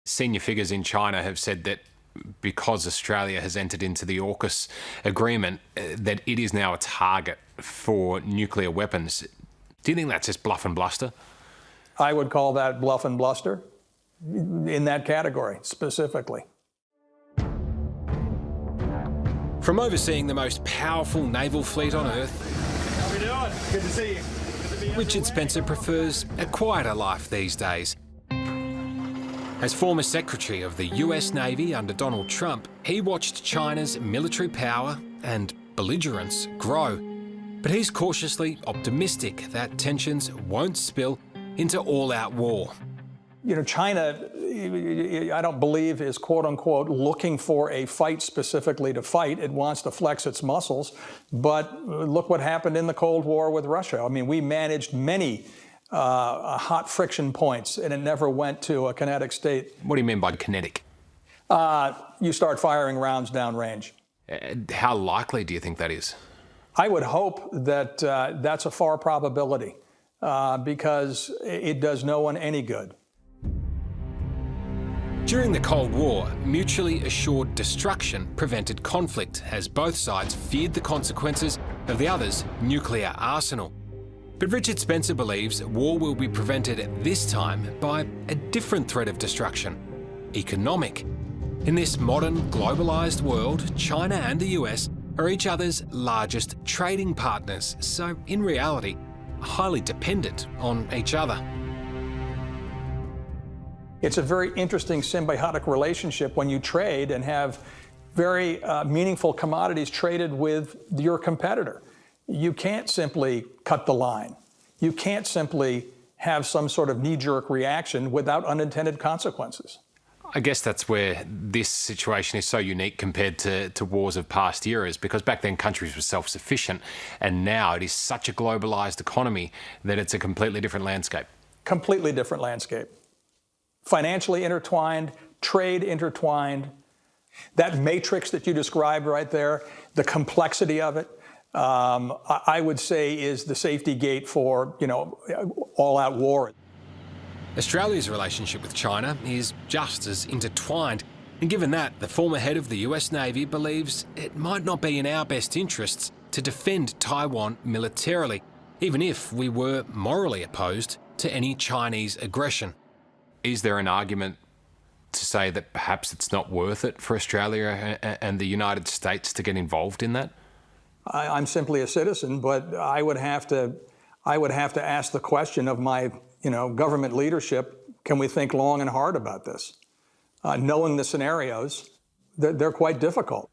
Senior figures in China have said that because Australia has entered into the AUKUS agreement, that it is now a target for nuclear weapons. Do you think that's just bluff and bluster? I would call that bluff and bluster in that category specifically. From overseeing the most powerful naval fleet on Earth, How we doing? Good to see you. Richard Spencer prefers a quieter life these days. As former Secretary of the US Navy under Donald Trump, he watched China's military power and belligerence grow. But he's cautiously optimistic that tensions won't spill into all-out war. You know, China, I don't believe, is quote-unquote looking for a fight specifically to fight. It wants to flex its muscles. But look what happened in the Cold War with Russia. I mean, we managed many hot friction points, and it never went to a kinetic state. What do you mean by kinetic? You start firing rounds downrange. How likely do you think that is? I would hope that that's a far probability because it does no one any good. During the Cold War, mutually assured destruction prevented conflict as both sides feared the consequences of the other's nuclear arsenal. But Richard Spencer believes war will be prevented this time by a different threat of destruction: economic. In this modern, globalised world, China and the US are each other's largest trading partners, so in reality, highly dependent on each other. It's a very interesting symbiotic relationship when you trade and have very meaningful commodities traded with your competitor. You can't simply cut the line. You can't simply have some sort of knee-jerk reaction without unintended consequences. I guess that's where this situation is so unique compared to wars of past eras, because back then countries were self-sufficient, and now it is such a globalised economy that it's a completely different landscape. Completely different landscape. Financially intertwined, trade intertwined. That matrix that you described right there, the complexity of it, I would say is the safety gate for, all-out war. Australia's relationship with China is just as intertwined, and given that, the former head of the US Navy believes it might not be in our best interests to defend Taiwan militarily, even if we were morally opposed to any Chinese aggression. Is there an argument to say that perhaps it's not worth it for Australia and the United States to get involved in that? I'm simply a citizen, but I would have to ask the question of my, government leadership: can we think long and hard about this? Knowing the scenarios, they're quite difficult.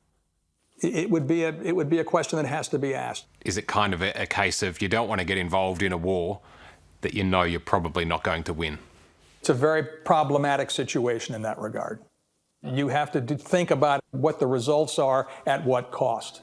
It would be a question that has to be asked. Is it kind of a case of you don't want to get involved in a war that you know you're probably not going to win? It's a very problematic situation in that regard. You have to think about what the results are at what cost.